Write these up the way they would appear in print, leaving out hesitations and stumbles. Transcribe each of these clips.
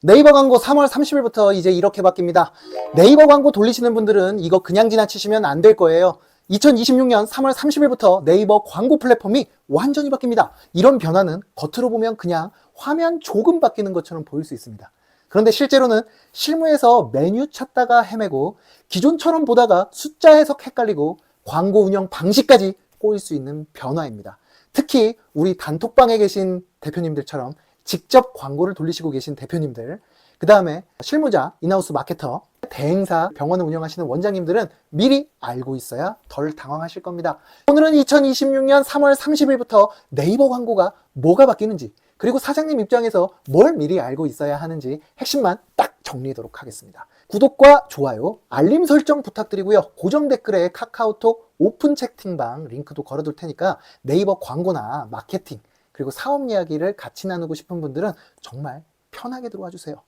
네이버 광고 3월 30일부터 이제 이렇게 바뀝니다. 네이버 광고 돌리시는 분들은 이거 그냥 지나치시면 안 될 거예요. 2026년 3월 30일부터 네이버 광고 플랫폼이 완전히 바뀝니다. 이런 변화는 겉으로 보면 그냥 화면 조금 바뀌는 것처럼 보일 수 있습니다. 그런데 실제로는 실무에서 메뉴 찾다가 헤매고 기존처럼 보다가 숫자 해석 헷갈리고 광고 운영 방식까지 꼬일 수 있는 변화입니다. 특히 우리 단톡방에 계신 대표님들처럼 직접 광고를 돌리시고 계신 대표님들, 그 다음에 실무자, 인하우스 마케터, 대행사, 병원을 운영하시는 원장님들은 미리 알고 있어야 덜 당황하실 겁니다. 오늘은 2026년 3월 30일부터 네이버 광고가 뭐가 바뀌는지, 그리고 사장님 입장에서 뭘 미리 알고 있어야 하는지 핵심만 딱 정리하도록 하겠습니다. 구독과 좋아요, 알림 설정 부탁드리고요. 고정 댓글에 카카오톡 오픈 채팅방 링크도 걸어둘 테니까 네이버 광고나 마케팅, 그리고 사업 이야기를 같이 나누고 싶은 분들은 정말 편하게 들어와 주세요.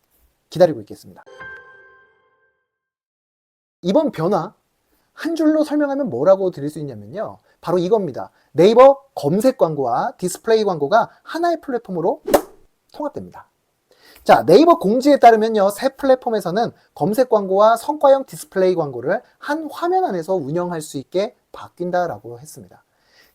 기다리고 있겠습니다. 이번 변화 한 줄로 설명하면 뭐라고 드릴 수 있냐면요. 바로 이겁니다. 네이버 검색 광고와 디스플레이 광고가 하나의 플랫폼으로 통합됩니다. 자, 네이버 공지에 따르면요, 새 플랫폼에서는 검색 광고와 성과형 디스플레이 광고를 한 화면 안에서 운영할 수 있게 바뀐다라고 했습니다.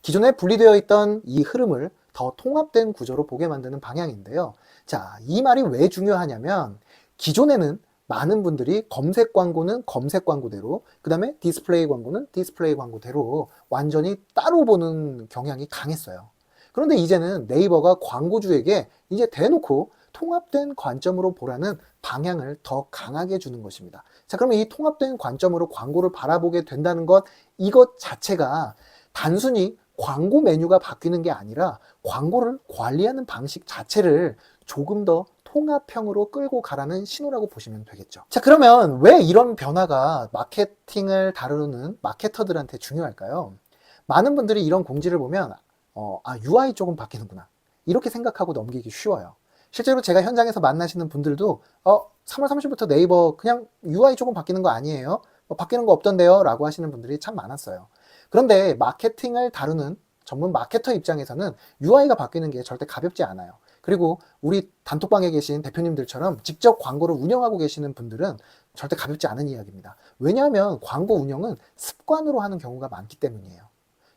기존에 분리되어 있던 이 흐름을 더 통합된 구조로 보게 만드는 방향인데요. 자, 이 말이 왜 중요하냐면 기존에는 많은 분들이 검색 광고는 검색 광고대로, 그 다음에 디스플레이 광고는 디스플레이 광고대로 완전히 따로 보는 경향이 강했어요. 그런데 이제는 네이버가 광고주에게 이제 대놓고 통합된 관점으로 보라는 방향을 더 강하게 주는 것입니다. 자, 그러면 이 통합된 관점으로 광고를 바라보게 된다는 것, 이것 자체가 단순히 광고 메뉴가 바뀌는 게 아니라 광고를 관리하는 방식 자체를 조금 더 통합형으로 끌고 가라는 신호라고 보시면 되겠죠. 자, 그러면 왜 이런 변화가 마케팅을 다루는 마케터들한테 중요할까요? 많은 분들이 이런 공지를 보면 UI 조금 바뀌는구나, 이렇게 생각하고 넘기기 쉬워요. 실제로 제가 현장에서 만나시는 분들도 3월 30일부터 네이버 그냥 UI 조금 바뀌는 거 아니에요? 바뀌는 거 없던데요? 라고 하시는 분들이 참 많았어요. 그런데 마케팅을 다루는 전문 마케터 입장에서는 UI가 바뀌는 게 절대 가볍지 않아요. 그리고 우리 단톡방에 계신 대표님들처럼 직접 광고를 운영하고 계시는 분들은 절대 가볍지 않은 이야기입니다. 왜냐하면 광고 운영은 습관으로 하는 경우가 많기 때문이에요.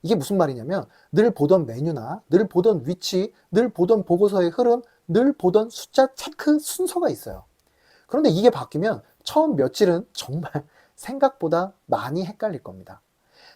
이게 무슨 말이냐면 늘 보던 메뉴나 늘 보던 위치, 늘 보던 보고서의 흐름, 늘 보던 숫자 체크 순서가 있어요. 그런데 이게 바뀌면 처음 며칠은 정말 생각보다 많이 헷갈릴 겁니다.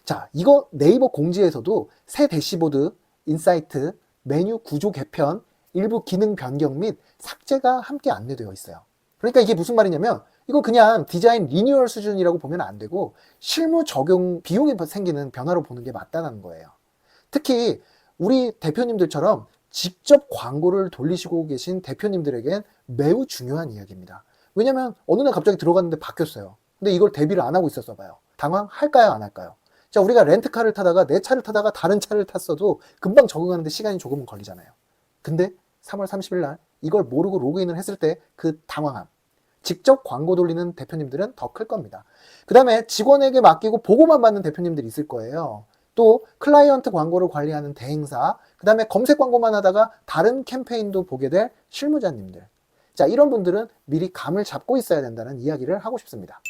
자, 이거 네이버 공지에서도 새 대시보드, 인사이트, 메뉴 구조 개편, 일부 기능 변경 및 삭제가 함께 안내되어 있어요. 그러니까 이게 무슨 말이냐면 이거 그냥 디자인 리뉴얼 수준이라고 보면 안 되고 실무 적용 비용이 생기는 변화로 보는 게 맞다는 거예요. 특히 우리 대표님들처럼 직접 광고를 돌리시고 계신 대표님들에겐 매우 중요한 이야기입니다. 왜냐면 어느 날 갑자기 들어갔는데 바뀌었어요. 근데 이걸 대비를 안 하고 있었어 봐요. 당황할까요, 안 할까요? 자, 우리가 렌트카를 타다가 내 차를 타다가 다른 차를 탔어도 금방 적응하는데 시간이 조금은 걸리잖아요. 근데 3월 30일 날 이걸 모르고 로그인을 했을 때 그 당황함, 직접 광고 돌리는 대표님들은 더 클 겁니다. 그 다음에 직원에게 맡기고 보고만 받는 대표님들이 있을 거예요. 또 클라이언트 광고를 관리하는 대행사, 그 다음에 검색 광고만 하다가 다른 캠페인도 보게 될 실무자님들, 자, 이런 분들은 미리 감을 잡고 있어야 된다는 이야기를 하고 싶습니다.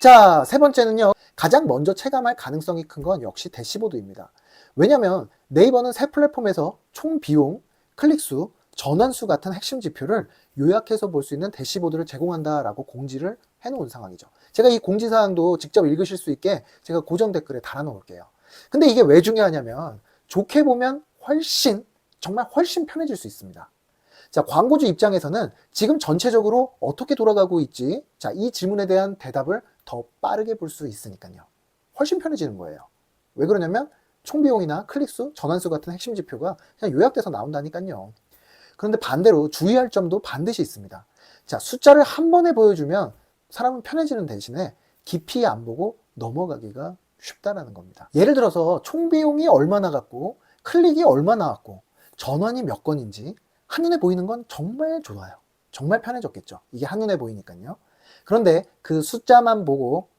자, 세 번째는요, 가장 먼저 체감할 가능성이 큰 건 역시 대시보드입니다. 왜냐면 네이버는 새 플랫폼에서 총 비용, 클릭수, 전환수 같은 핵심 지표를 요약해서 볼 수 있는 대시보드를 제공한다라고 공지를 해놓은 상황이죠. 제가 이 공지사항도 직접 읽으실 수 있게 제가 고정 댓글에 달아놓을게요. 근데 이게 왜 중요하냐면 좋게 보면 정말 훨씬 편해질 수 있습니다. 자, 광고주 입장에서는 지금 전체적으로 어떻게 돌아가고 있지? 자, 이 질문에 대한 대답을 더 빠르게 볼 수 있으니까요. 훨씬 편해지는 거예요. 왜 그러냐면 총비용이나 클릭수, 전환수 같은 핵심 지표가 그냥 요약돼서 나온다니까요. 그런데 반대로 주의할 점도 반드시 있습니다. 자, 숫자를 한 번에 보여주면 사람은 편해지는 대신에 깊이 안 보고 넘어가기가 쉽다라는 겁니다. 예를 들어서 총비용이 얼마 나갔고 클릭이 얼마 나왔고 전환이 몇 건인지 한눈에 보이는 건 정말 좋아요. 정말 편해졌겠죠. 이게 한눈에 보이니까요. 그런데 그 숫자만 보고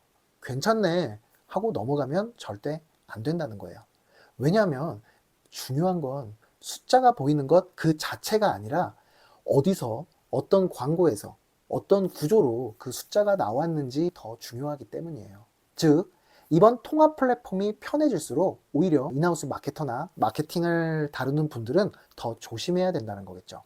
괜찮네 하고 넘어가면 절대 안 된다는 거예요. 왜냐하면 중요한 건 숫자가 보이는 것 그 자체가 아니라 어디서 어떤 광고에서 어떤 구조로 그 숫자가 나왔는지 더 중요하기 때문이에요. 즉, 이번 통합 플랫폼이 편해질수록 오히려 인하우스 마케터나 마케팅을 다루는 분들은 더 조심해야 된다는 거겠죠.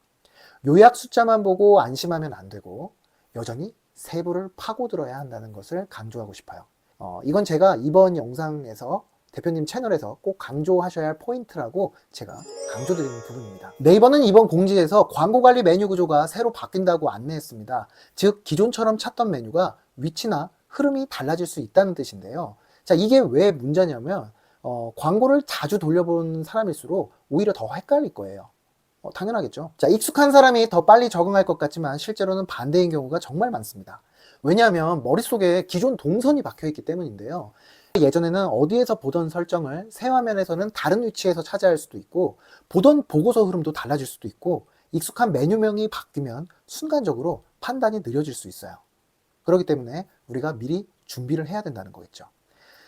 요약 숫자만 보고 안심하면 안 되고 여전히 세부를 파고들어야 한다는 것을 강조하고 싶어요. 이건 제가 이번 영상에서 대표님 채널에서 꼭 강조하셔야 할 포인트라고 제가 강조드리는 부분입니다. 네이버는 이번 공지에서 광고 관리 메뉴 구조가 새로 바뀐다고 안내했습니다. 즉 기존처럼 찾던 메뉴가 위치나 흐름이 달라질 수 있다는 뜻인데요. 자, 이게 왜 문제냐면 광고를 자주 돌려본 사람일수록 오히려 더 헷갈릴 거예요. 당연하겠죠. 자, 익숙한 사람이 더 빨리 적응할 것 같지만 실제로는 반대인 경우가 정말 많습니다. 왜냐하면 머릿속에 기존 동선이 박혀 있기 때문인데요. 예전에는 어디에서 보던 설정을 새 화면에서는 다른 위치에서 차지할 수도 있고 보던 보고서 흐름도 달라질 수도 있고 익숙한 메뉴명이 바뀌면 순간적으로 판단이 느려질 수 있어요. 그렇기 때문에 우리가 미리 준비를 해야 된다는 거겠죠.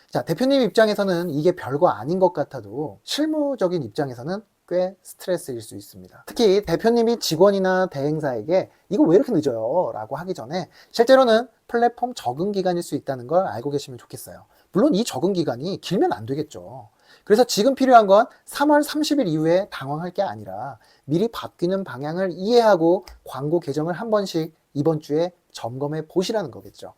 자, 대표님 입장에서는 이게 별거 아닌 것 같아도 실무적인 입장에서는 꽤 스트레스일 수 있습니다. 특히 대표님이 직원이나 대행사에게 이거 왜 이렇게 늦어요? 라고 하기 전에 실제로는 플랫폼 적응 기간일 수 있다는 걸 알고 계시면 좋겠어요. 물론 이 적응 기간이 길면 안 되겠죠. 그래서 지금 필요한 건 3월 30일 이후에 당황할 게 아니라 미리 바뀌는 방향을 이해하고 광고 계정을 한 번씩 이번 주에 점검해 보시라는 거겠죠.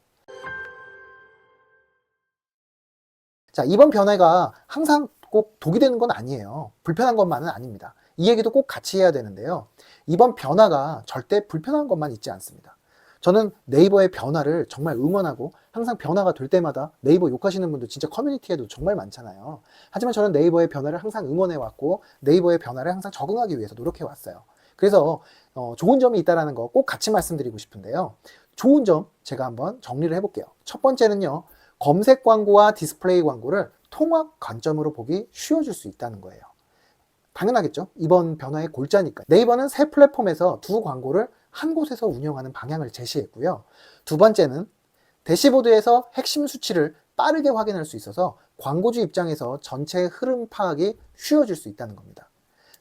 자, 이번 변화가 항상 꼭 독이 되는 건 아니에요. 불편한 것만은 아닙니다. 이 얘기도 꼭 같이 해야 되는데요. 이번 변화가 절대 불편한 것만 있지 않습니다. 저는 네이버의 변화를 정말 응원하고 항상 변화가 될 때마다 네이버 욕하시는 분들 진짜 커뮤니티에도 정말 많잖아요. 하지만 저는 네이버의 변화를 항상 응원해왔고 네이버의 변화를 항상 적응하기 위해서 노력해왔어요. 그래서 좋은 점이 있다는 거 꼭 같이 말씀드리고 싶은데요. 좋은 점 제가 한번 정리를 해볼게요. 첫 번째는요. 검색 광고와 디스플레이 광고를 통합 관점으로 보기 쉬워질 수 있다는 거예요. 당연하겠죠. 이번 변화의 골자니까. 네이버는 새 플랫폼에서 두 광고를 한 곳에서 운영하는 방향을 제시했고요. 두 번째는 대시보드에서 핵심 수치를 빠르게 확인할 수 있어서 광고주 입장에서 전체 흐름 파악이 쉬워질 수 있다는 겁니다.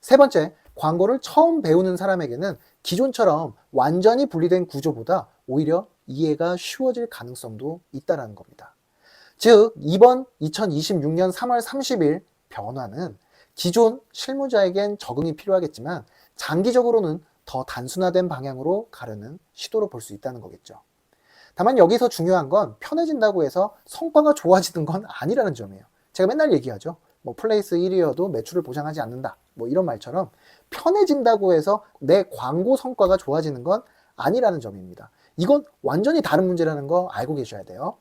세 번째, 광고를 처음 배우는 사람에게는 기존처럼 완전히 분리된 구조보다 오히려 이해가 쉬워질 가능성도 있다는 겁니다. 즉, 이번 2026년 3월 30일 변화는 기존 실무자에겐 적응이 필요하겠지만 장기적으로는 더 단순화된 방향으로 가려는 시도로 볼 수 있다는 거겠죠. 다만 여기서 중요한 건 편해진다고 해서 성과가 좋아지는 건 아니라는 점이에요. 제가 맨날 얘기하죠. 플레이스 1위여도 매출을 보장하지 않는다. 이런 말처럼 편해진다고 해서 내 광고 성과가 좋아지는 건 아니라는 점입니다. 이건 완전히 다른 문제라는 거 알고 계셔야 돼요.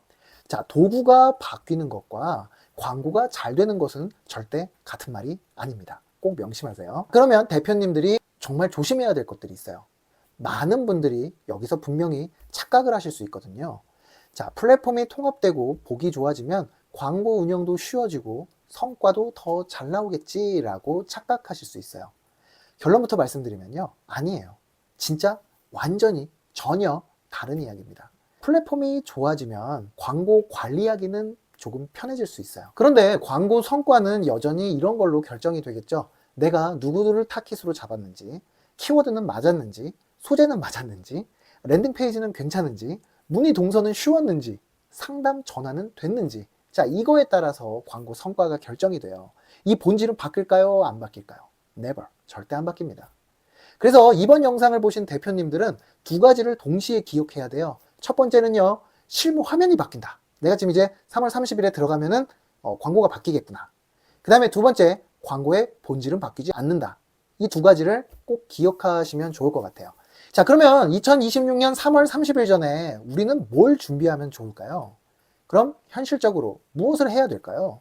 자, 도구가 바뀌는 것과 광고가 잘 되는 것은 절대 같은 말이 아닙니다. 꼭 명심하세요. 그러면 대표님들이 정말 조심해야 될 것들이 있어요. 많은 분들이 여기서 분명히 착각을 하실 수 있거든요. 자, 플랫폼이 통합되고 보기 좋아지면 광고 운영도 쉬워지고 성과도 더 잘 나오겠지라고 착각하실 수 있어요. 결론부터 말씀드리면요. 아니에요. 진짜 완전히 전혀 다른 이야기입니다. 플랫폼이 좋아지면 광고 관리하기는 조금 편해질 수 있어요. 그런데 광고 성과는 여전히 이런 걸로 결정이 되겠죠. 내가 누구를 타깃으로 잡았는지, 키워드는 맞았는지, 소재는 맞았는지, 랜딩 페이지는 괜찮은지, 문의 동선은 쉬웠는지, 상담 전화는 됐는지. 자, 이거에 따라서 광고 성과가 결정이 돼요. 이 본질은 바뀔까요? 안 바뀔까요? Never. 절대 안 바뀝니다. 그래서 이번 영상을 보신 대표님들은 두 가지를 동시에 기억해야 돼요. 첫 번째는요, 실무 화면이 바뀐다. 내가 지금 이제 3월 30일에 들어가면은 광고가 바뀌겠구나. 그 다음에 두 번째, 광고의 본질은 바뀌지 않는다. 이 두 가지를 꼭 기억하시면 좋을 것 같아요. 자, 그러면 2026년 3월 30일 전에 우리는 뭘 준비하면 좋을까요? 그럼 현실적으로 무엇을 해야 될까요?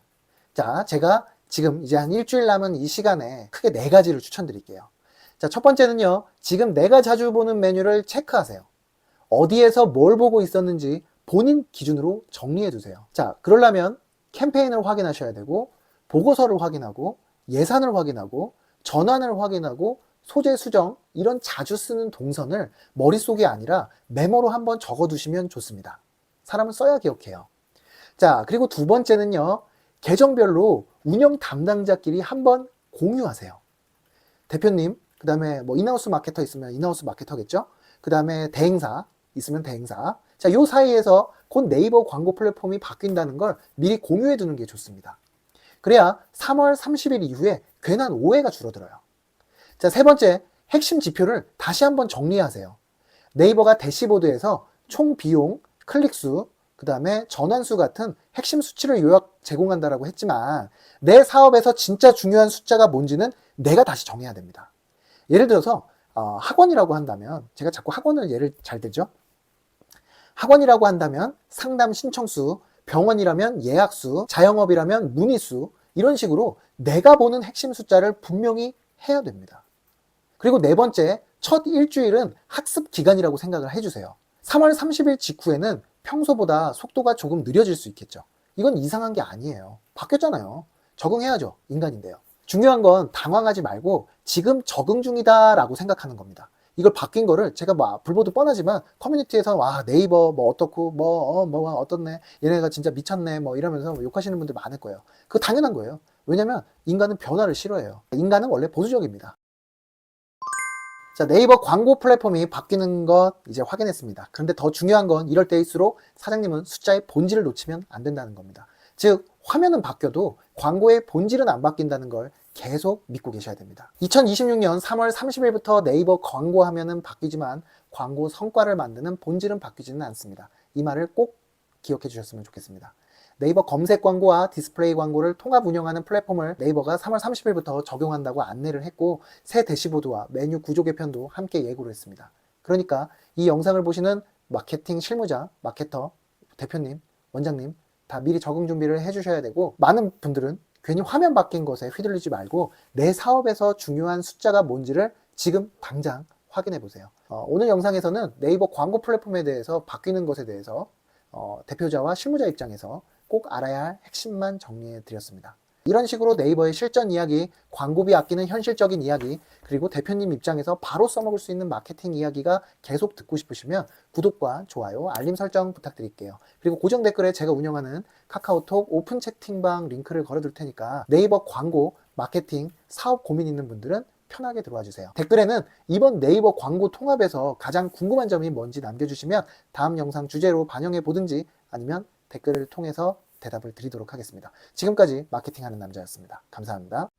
자, 제가 지금 이제 한 일주일 남은 이 시간에 크게 네 가지를 추천드릴게요. 자, 첫 번째는요, 지금 내가 자주 보는 메뉴를 체크하세요. 어디에서 뭘 보고 있었는지 본인 기준으로 정리해 두세요. 자, 그러려면 캠페인을 확인하셔야 되고, 보고서를 확인하고, 예산을 확인하고, 전환을 확인하고, 소재 수정, 이런 자주 쓰는 동선을 머릿속이 아니라 메모로 한번 적어 두시면 좋습니다. 사람은 써야 기억해요. 자, 그리고 두 번째는요, 계정별로 운영 담당자끼리 한번 공유하세요. 대표님, 그 다음에 인하우스 마케터 있으면 인하우스 마케터겠죠? 그 다음에 대행사, 있으면 대행사. 자, 요 사이에서 곧 네이버 광고 플랫폼이 바뀐다는 걸 미리 공유해 두는 게 좋습니다. 그래야 3월 30일 이후에 괜한 오해가 줄어들어요. 자, 세 번째, 핵심 지표를 다시 한번 정리하세요. 네이버가 대시보드에서 총 비용, 클릭수, 그 다음에 전환수 같은 핵심 수치를 요약 제공한다라고 했지만 내 사업에서 진짜 중요한 숫자가 뭔지는 내가 다시 정해야 됩니다. 예를 들어서 학원이라고 한다면, 제가 자꾸 학원을 예를 잘 들죠? 학원이라고 한다면 상담 신청수, 병원이라면 예약수, 자영업이라면 문의수, 이런 식으로 내가 보는 핵심 숫자를 분명히 해야 됩니다. 그리고 네 번째, 첫 일주일은 학습 기간이라고 생각을 해주세요. 3월 30일 직후에는 평소보다 속도가 조금 느려질 수 있겠죠. 이건 이상한 게 아니에요. 바뀌었잖아요. 적응해야죠. 인간인데요. 중요한 건 당황하지 말고 지금 적응 중이다 라고 생각하는 겁니다. 이걸 바뀐 거를 제가 불보듯 뻔하지만 커뮤니티에서 와 네이버 뭐 어떻고 뭐 어떻네, 얘네가 진짜 미쳤네 뭐 이러면서 욕하시는 분들 많을 거예요. 그거 당연한 거예요. 왜냐면 인간은 변화를 싫어해요. 인간은 원래 보수적입니다. 자, 네이버 광고 플랫폼이 바뀌는 것 이제 확인했습니다. 그런데 더 중요한 건 이럴 때일수록 사장님은 숫자의 본질을 놓치면 안 된다는 겁니다. 즉 화면은 바뀌어도 광고의 본질은 안 바뀐다는 걸 계속 믿고 계셔야 됩니다. 2026년 3월 30일부터 네이버 광고 화면은 바뀌지만 광고 성과를 만드는 본질은 바뀌지는 않습니다. 이 말을 꼭 기억해 주셨으면 좋겠습니다. 네이버 검색 광고와 디스플레이 광고를 통합 운영하는 플랫폼을 네이버가 3월 30일부터 적용한다고 안내를 했고 새 대시보드와 메뉴 구조 개편도 함께 예고를 했습니다. 그러니까 이 영상을 보시는 마케팅 실무자, 마케터, 대표님, 원장님 다 미리 적응 준비를 해주셔야 되고, 많은 분들은 괜히 화면 바뀐 것에 휘둘리지 말고 내 사업에서 중요한 숫자가 뭔지를 지금 당장 확인해 보세요. 오늘 영상에서는 네이버 광고 플랫폼에 대해서 바뀌는 것에 대해서 대표자와 실무자 입장에서 꼭 알아야 할 핵심만 정리해 드렸습니다. 이런 식으로 네이버의 실전 이야기, 광고비 아끼는 현실적인 이야기, 그리고 대표님 입장에서 바로 써먹을 수 있는 마케팅 이야기가 계속 듣고 싶으시면 구독과 좋아요, 알림 설정 부탁드릴게요. 그리고 고정 댓글에 제가 운영하는 카카오톡 오픈 채팅방 링크를 걸어둘 테니까 네이버 광고, 마케팅, 사업 고민 있는 분들은 편하게 들어와 주세요. 댓글에는 이번 네이버 광고 통합에서 가장 궁금한 점이 뭔지 남겨주시면 다음 영상 주제로 반영해 보든지 아니면 댓글을 통해서 대답을 드리도록 하겠습니다. 지금까지 마케팅하는 남자였습니다. 감사합니다.